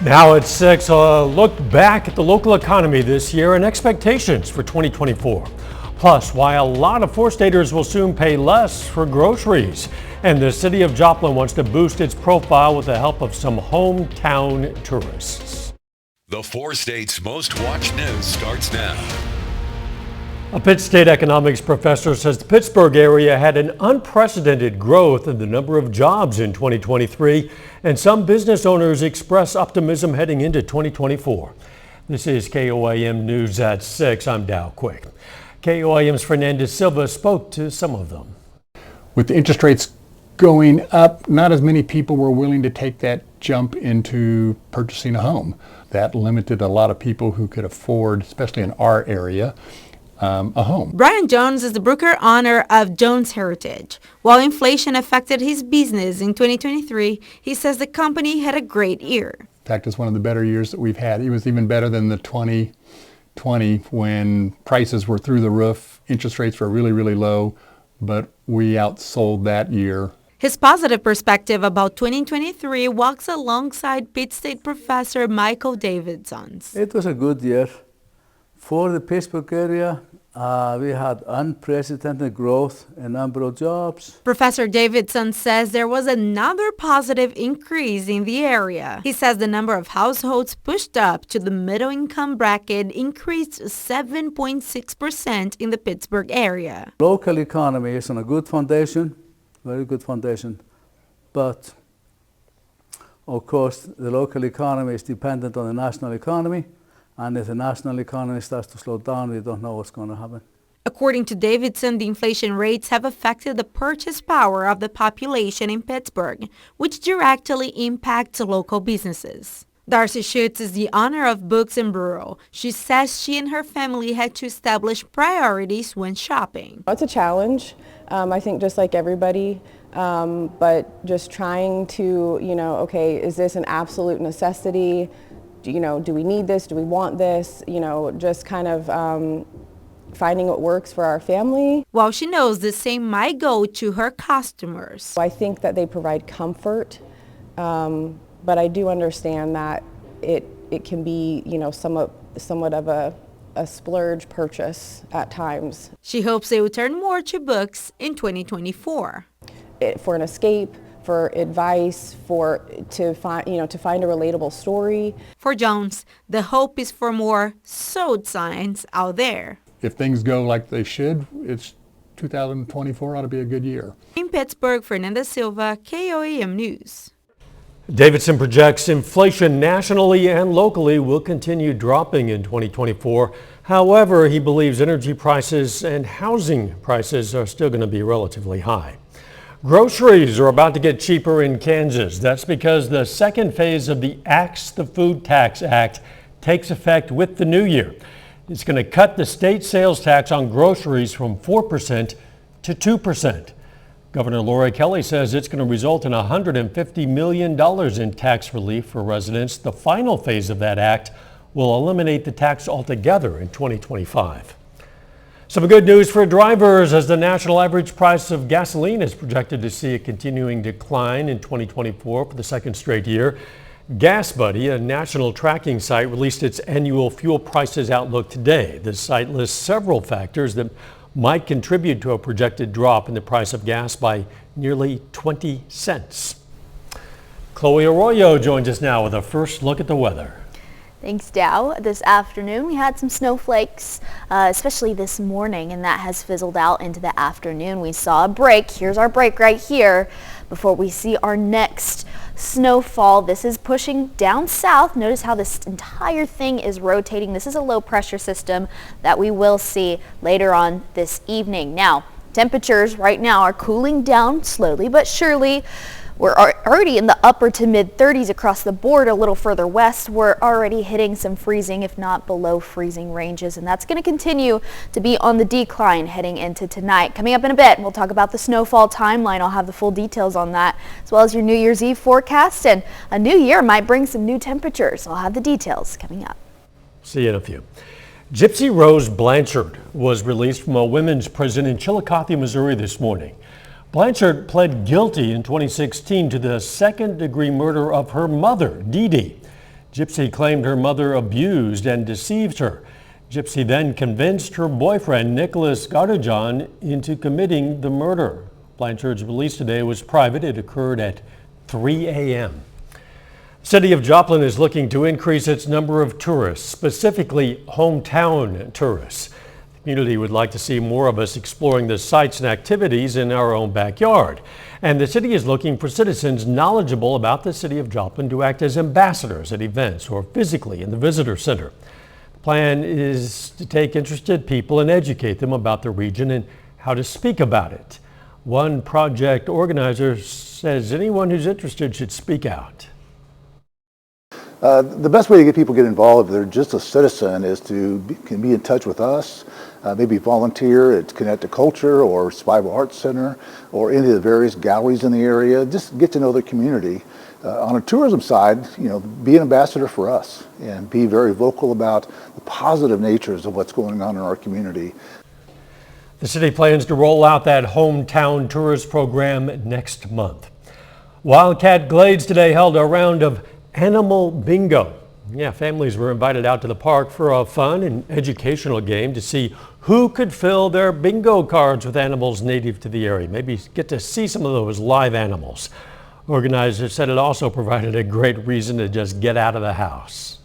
Now at 6, a look back at the local economy this year and expectations for 2024. Plus, why a lot of four-staters will soon pay less for groceries. And the city of Joplin wants to boost its profile with the help of some hometown tourists. The four states' most watched news starts now. A Pitt State economics professor says the Pittsburgh area had an unprecedented growth in the number of jobs in 2023, and some business owners express optimism heading into 2024. This is KOAM News at 6. I'm Dow Quick. KOAM's Fernandez Silva spoke to some of them. With the interest rates going up, not as many people were willing to take that jump into purchasing a home. That limited a lot of people who could afford, especially in our area, a home. Brian Jones is the broker owner of Jones Heritage. While inflation affected his business in 2023, he says the company had a great year. In fact, it's one of the better years that we've had. It was even better than the 2020 when prices were through the roof, interest rates were really, really low, but we outsold that year. His positive perspective about 2023 walks alongside Pitt State professor Michael Davidson's. It was a good year. For the Pittsburgh area, we had unprecedented growth in number of jobs. Professor Davidson says there was another positive increase in the area. He says the number of households pushed up to the middle income bracket increased 7.6% in the Pittsburgh area. Local economy is on a good foundation, very good foundation, but of course the local economy is dependent on the national economy. And if the national economy starts to slow down, we don't know what's going to happen. According to Davidson, the inflation rates have affected the purchase power of the population in Pittsburgh, which directly impacts local businesses. Darcy Schutz is the owner of Books and Bureau. She says she and her family had to establish priorities when shopping. It's a challenge, I think, just like everybody. But just trying to, okay, is this an absolute necessity? Do we need this? Do we want this? Just kind of finding what works for our family. While she knows the same might go to her customers. I think that they provide comfort, but I do understand that it can be, somewhat of a splurge purchase at times. She hopes they will turn more to books in 2024. For an escape, for advice, to find a relatable story. For Jones, the hope is for more sold signs out there. If things go like they should, 2024 ought to be a good year. In Pittsburgh, Fernandez Silva, KOAM News. Davidson projects inflation nationally and locally will continue dropping in 2024. However, he believes energy prices and housing prices are still going to be relatively high. Groceries are about to get cheaper in Kansas. That's because the second phase of the Axe the Food Tax Act takes effect with the new year. It's going to cut the state sales tax on groceries from 4% to 2%. Governor Laura Kelly says it's going to result in $150 million in tax relief for residents. The final phase of that act will eliminate the tax altogether in 2025. Some good news for drivers as the national average price of gasoline is projected to see a continuing decline in 2024 for the second straight year. GasBuddy, a national tracking site, released its annual fuel prices outlook today. The site lists several factors that might contribute to a projected drop in the price of gas by nearly 20 cents. Chloe Arroyo joins us now with a first look at the weather. Thanks, Dow. This afternoon we had some snowflakes, especially this morning, and that has fizzled out into the afternoon. We saw a break. Here's our break right here before we see our next snowfall. This is pushing down south. Notice how this entire thing is rotating. This is a low pressure system that we will see later on this evening. Now, temperatures right now are cooling down slowly but surely. We're already in the upper to mid 30s across the board. A little further west, we're already hitting some freezing, if not below freezing ranges, and that's going to continue to be on the decline heading into tonight. Coming up in a bit, we'll talk about the snowfall timeline. I'll have the full details on that, as well as your New Year's Eve forecast, and a new year might bring some new temperatures. I'll have the details coming up. See you in a few. Gypsy Rose Blanchard was released from a women's prison in Chillicothe, Missouri this morning. Blanchard pled guilty in 2016 to the second-degree murder of her mother, Dee Dee. Gypsy claimed her mother abused and deceived her. Gypsy then convinced her boyfriend, Nicholas Gardajon, into committing the murder. Blanchard's release today was private. It occurred at 3 a.m. The city of Joplin is looking to increase its number of tourists, specifically hometown tourists. The community would like to see more of us exploring the sites and activities in our own backyard. And the city is looking for citizens knowledgeable about the city of Joplin to act as ambassadors at events or physically in the visitor center. The plan is to take interested people and educate them about the region and how to speak about it. One project organizer says anyone who's interested should speak out. The best way to get people to get involved if they're just a citizen is to be in touch with us, maybe volunteer at Connect to Culture or Survival Arts Center or any of the various galleries in the area. Just get to know the community. On a tourism side, be an ambassador for us and be very vocal about the positive natures of what's going on in our community. The city plans to roll out that hometown tourist program next month. Wildcat Glades today held a round of animal bingo. Yeah, families were invited out to the park for a fun and educational game to see who could fill their bingo cards with animals native to the area. Maybe get to see some of those live animals. Organizers said it also provided a great reason to just get out of the house.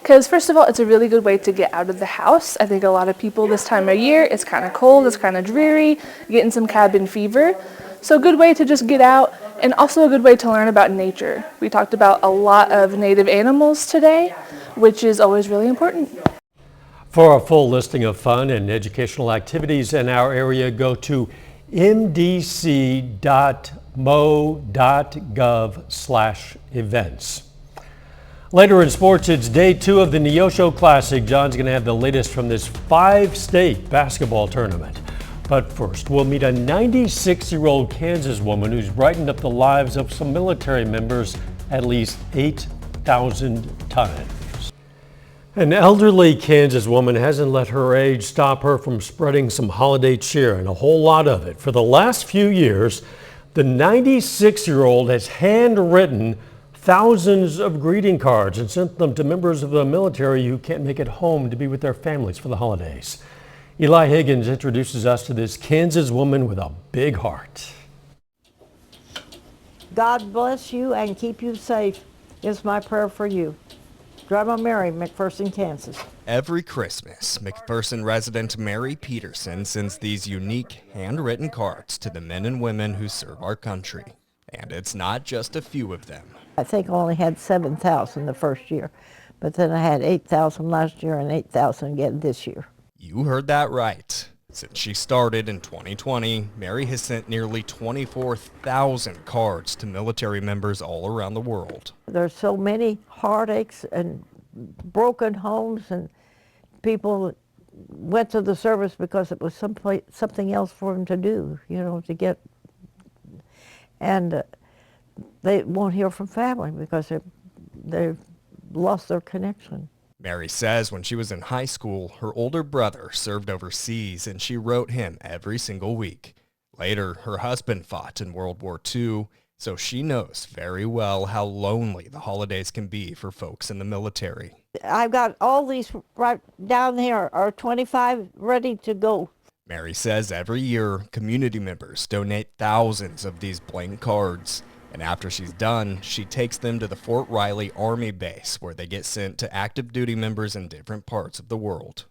Because first of all, it's a really good way to get out of the house. I think a lot of people this time of year, it's kind of cold, it's kind of dreary, getting some cabin fever. So a good way to just get out, and also a good way to learn about nature. We talked about a lot of native animals today, which is always really important. For a full listing of fun and educational activities in our area, go to mdc.mo.gov/events. Later in sports, it's day 2 of the Neosho Classic. John's going to have the latest from this 5-state basketball tournament. But first, we'll meet a 96-year-old Kansas woman who's brightened up the lives of some military members at least 8,000 times. An elderly Kansas woman hasn't let her age stop her from spreading some holiday cheer, and a whole lot of it. For the last few years, the 96-year-old has handwritten thousands of greeting cards and sent them to members of the military who can't make it home to be with their families for the holidays. Eli Higgins introduces us to this Kansas woman with a big heart. God bless you and keep you safe is my prayer for you. Grandma Mary, McPherson, Kansas. Every Christmas, McPherson resident Mary Peterson sends these unique handwritten cards to the men and women who serve our country. And it's not just a few of them. I think I only had 7,000 the first year, but then I had 8,000 last year and 8,000 again this year. You heard that right. Since she started in 2020, Mary has sent nearly 24,000 cards to military members all around the world. There's so many heartaches and broken homes, and people went to the service because it was something else for them to do, to get, and they won't hear from family because they've lost their connection. Mary says when she was in high school, her older brother served overseas and she wrote him every single week. Later, her husband fought in World War II, so she knows very well how lonely the holidays can be for folks in the military. I've got all these right down here are 25 ready to go. Mary says every year, community members donate thousands of these blank cards. And after she's done, she takes them to the Fort Riley Army base where they get sent to active duty members in different parts of the world.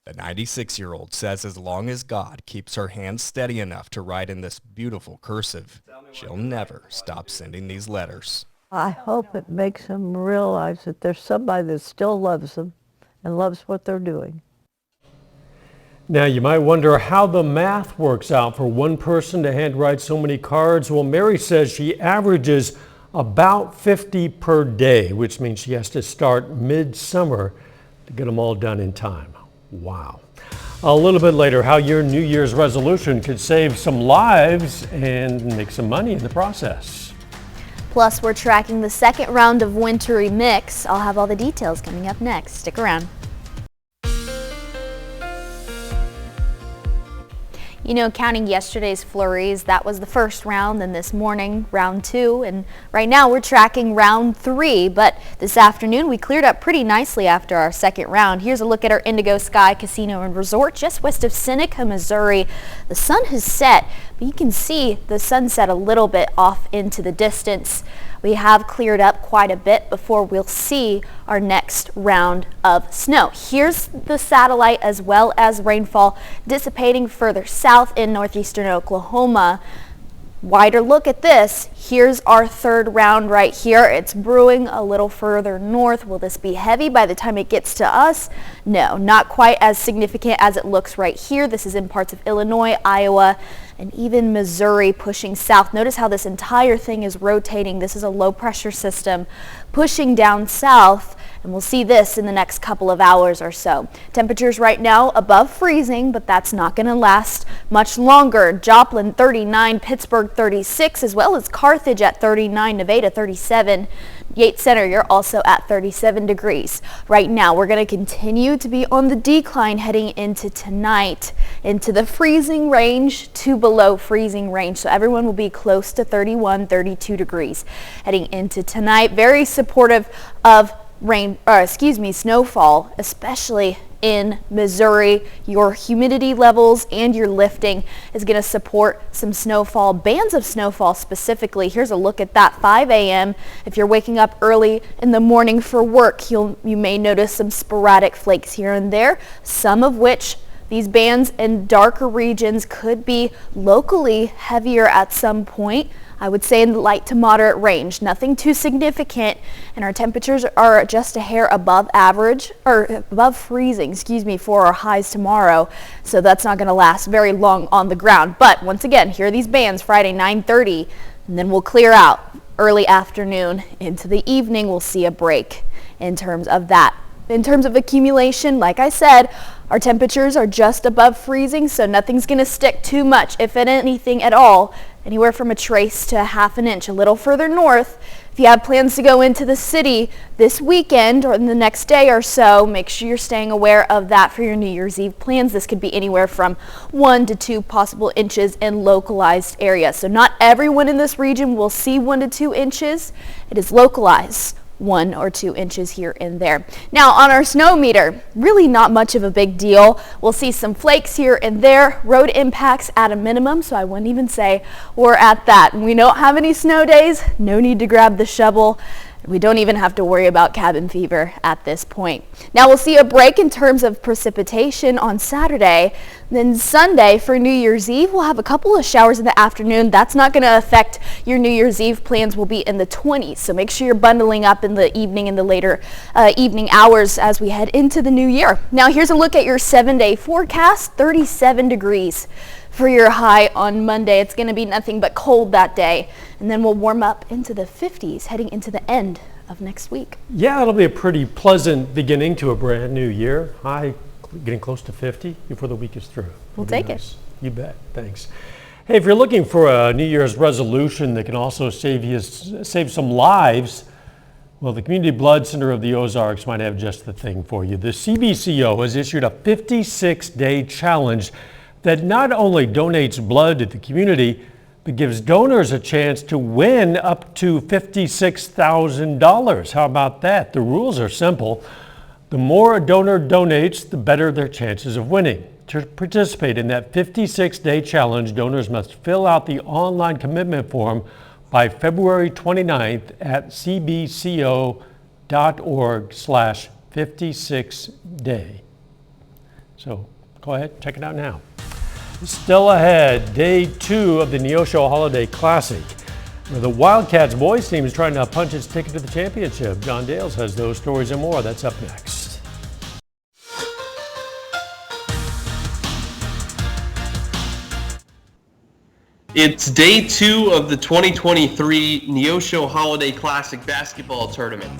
The 96-year-old says as long as God keeps her hands steady enough to write in this beautiful cursive, she'll never stop sending these letters. I hope it makes them realize that there's somebody that still loves them and loves what they're doing. Now, you might wonder how the math works out for one person to handwrite so many cards. Well, Mary says she averages about 50 per day, which means she has to start mid-summer to get them all done in time. Wow. A little bit later, how your New Year's resolution could save some lives and make some money in the process. Plus, we're tracking the second round of Wintry Mix. I'll have all the details coming up next. Stick around. You know, counting yesterday's flurries, that was the first round, and this morning, round 2, and right now we're tracking round 3, but this afternoon we cleared up pretty nicely after our second round. Here's a look at our Indigo Sky Casino and Resort just west of Seneca, Missouri. The sun has set, but you can see the sunset a little bit off into the distance. We have cleared up quite a bit before we'll see our next round of snow. Here's the satellite as well as rainfall dissipating further south in northeastern Oklahoma. Wider look at this. Here's our third round right here. It's brewing a little further north. Will this be heavy by the time it gets to us? No, not quite as significant as it looks right here. This is in parts of Illinois, Iowa, and even Missouri pushing south. Notice how this entire thing is rotating. This is a low pressure system pushing down south, and we'll see this in the next couple of hours or so. Temperatures right now above freezing, but that's not going to last much longer. Joplin 39, Pittsburgh 36, as well as Carthage at 39, Nevada 37. Yates Center, you're also at 37 degrees. Right now, we're going to continue to be on the decline heading into tonight, into the freezing range to below freezing range. So everyone will be close to 31, 32 degrees heading into tonight. Very supportive of snowfall, especially in Missouri. Your humidity levels and your lifting is going to support some snowfall, bands of snowfall specifically. Here's a look at that 5 a.m. If you're waking up early in the morning for work, you may notice some sporadic flakes here and there, some of which these bands in darker regions could be locally heavier at some point. I would say in the light to moderate range, nothing too significant, and our temperatures are just a hair above average, or above freezing, for our highs tomorrow, so that's not going to last very long on the ground. But once again, here are these bands Friday 9:30, and then we'll clear out early afternoon into the evening. We'll see a break in terms of that. In terms of accumulation, like I said, our temperatures are just above freezing, so nothing's going to stick too much, if anything at all, anywhere from a trace to a half an inch. A little further north, if you have plans to go into the city this weekend or in the next day or so, make sure you're staying aware of that for your New Year's Eve plans. This could be anywhere from 1 to 2 possible inches in localized areas. So not everyone in this region will see 1 to 2 inches. It is localized. 1 or 2 inches here and there. Now on our snow meter, really not much of a big deal. We'll see some flakes here and there, road impacts at a minimum, so I wouldn't even say we're at that. We don't have any snow days, no need to grab the shovel. We don't even have to worry about cabin fever at this point. Now we'll see a break in terms of precipitation on Saturday. Then Sunday for New Year's Eve, we'll have a couple of showers in the afternoon. That's not going to affect your New Year's Eve plans. Will be in the 20s. So make sure you're bundling up in the evening and the later evening hours as we head into the new year. Now here's a look at your 7-day forecast. 37 degrees for your high on Monday. It's going to be nothing but cold that day, and then we'll warm up into the 50s heading into the end of next week. Yeah, it'll be a pretty pleasant beginning to a brand new year. High getting close to 50 before the week is through. We'll take it. You bet. Thanks. Hey, if you're looking for a New Year's resolution that can also save some lives, well, the Community Blood Center of the Ozarks might have just the thing for you. The CBCO has issued a 56-day challenge that not only donates blood to the community, but gives donors a chance to win up to $56,000. How about that? The rules are simple. The more a donor donates, the better their chances of winning. To participate in that 56-day challenge, donors must fill out the online commitment form by February 29th at cbco.org/56day. So go ahead, check it out now. Still ahead, day 2 of the Neosho Holiday Classic. The Wildcats boys team is trying to punch its ticket to the championship. John Dales has those stories and more. That's up next. It's day 2 of the 2023 Neosho Holiday Classic basketball tournament.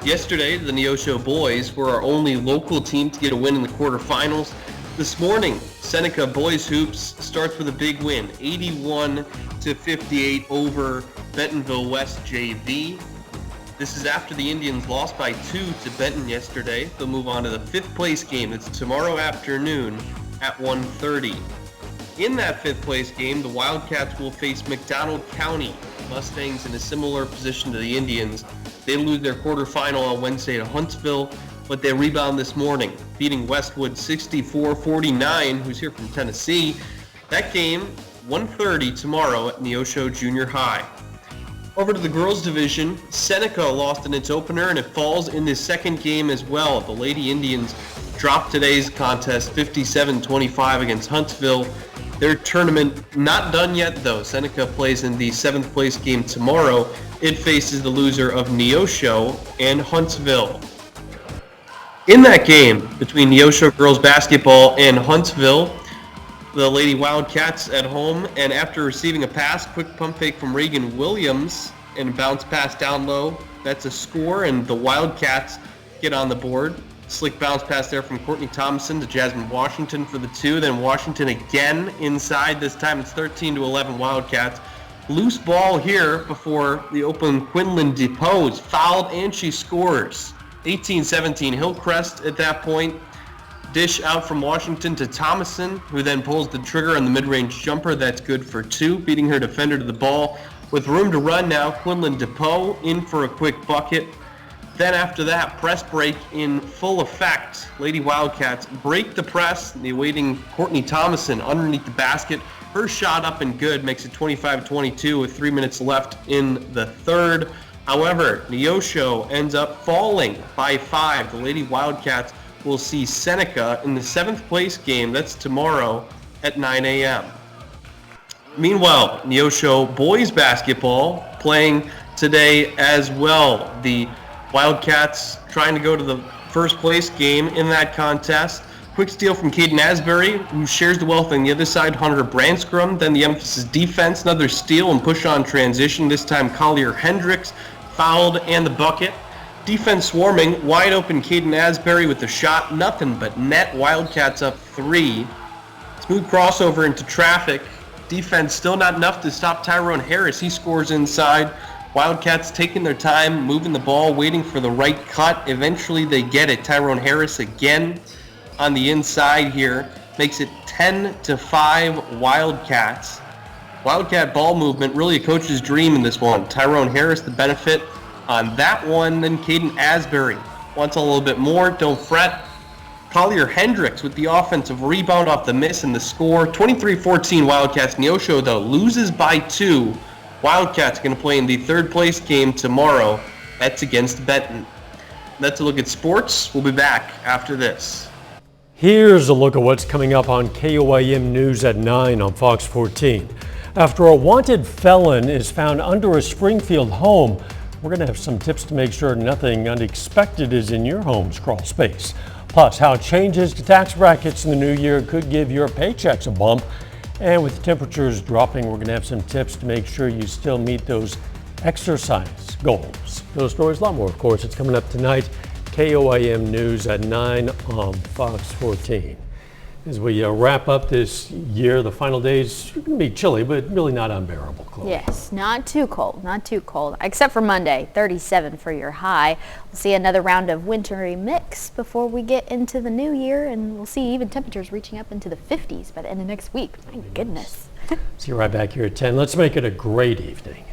Yesterday, the Neosho boys were our only local team to get a win in the quarterfinals. This morning, Seneca Boys Hoops starts with a big win, 81-58 over Bentonville West JV. This is after the Indians lost by 2 to Benton yesterday. They'll move on to the 5th place game. It's tomorrow afternoon at 1:30. In that 5th place game, the Wildcats will face McDonald County. Mustangs in a similar position to the Indians. They lose their quarterfinal on Wednesday to Huntsville, but they rebound this morning, beating Westwood 64-49, who's here from Tennessee. That game, 1:30 tomorrow at Neosho Junior High. Over to the girls division, Seneca lost in its opener, and it falls in the second game as well. The Lady Indians dropped today's contest 57-25 against Huntsville. Their tournament not done yet, though. Seneca plays in the 7th place game tomorrow. It faces the loser of Neosho and Huntsville. In that game between Neosho girls basketball and Huntsville, the Lady Wildcats at home, and after receiving a pass, quick pump fake from Reagan Williams and bounce pass down low. That's a score, and the Wildcats get on the board. Slick bounce pass there from Courtney Thompson to Jasmine Washington for the 2. Then Washington again inside. This time it's 13-11 Wildcats. Loose ball here before the open. Quinlan DePoe is fouled, and she scores. 18-17 Hillcrest at that point. Dish out from Washington to Thomason, who then pulls the trigger on the mid-range jumper. That's good for 2, beating her defender to the ball. With room to run now, Quinlan DePoe in for a quick bucket. Then after that, press break in full effect. Lady Wildcats break the press. The awaiting Courtney Thomason underneath the basket. Her shot up and good, makes it 25-22 with 3 minutes left in the third. However, Neosho ends up falling by 5. The Lady Wildcats will see Seneca in the 7th place game. That's tomorrow at 9 a.m. Meanwhile, Neosho boys basketball playing today as well. The Wildcats trying to go to the 1st place game in that contest. Quick steal from Caden Asbury, who shares the wealth on the other side. Hunter Branscrum, then the emphasis defense. Another steal and push on transition. This time Collier Hendricks fouled and the bucket. Defense swarming, wide open Caden Asbury with the shot, nothing but net. Wildcats up 3. Smooth crossover into traffic. Defense still not enough to stop Tyrone Harris. He scores inside. Wildcats taking their time, moving the ball, waiting for the right cut. Eventually they get it. Tyrone Harris again on the inside here. Makes it 10-5 Wildcats. Wildcat ball movement, really a coach's dream in this one. Tyrone Harris the benefit on that one. Then Caden Asbury wants a little bit more. Don't fret. Collier Hendricks with the offensive rebound off the miss and the score. 23-14 Wildcats. Neosho, though, loses by 2. Wildcats going to play in the 3rd place game tomorrow. That's against Benton. That's a look at sports. We'll be back after this. Here's a look at what's coming up on KOAM News at 9 on Fox 14. After a wanted felon is found under a Springfield home, we're going to have some tips to make sure nothing unexpected is in your home's crawl space. Plus, how changes to tax brackets in the new year could give your paychecks a bump. And with the temperatures dropping, we're going to have some tips to make sure you still meet those exercise goals. Those stories, a lot more, of course. It's coming up tonight. KOAM News at 9 on Fox 14. As we wrap up this year, the final days are going to be chilly, but really not unbearable, Chloe. Yes, not too cold, not too cold, except for Monday, 37 for your high. We'll see another round of wintry mix before we get into the new year, and we'll see even temperatures reaching up into the 50s by the end of next week. My goodness. See you right back here at 10. Let's make it a great evening.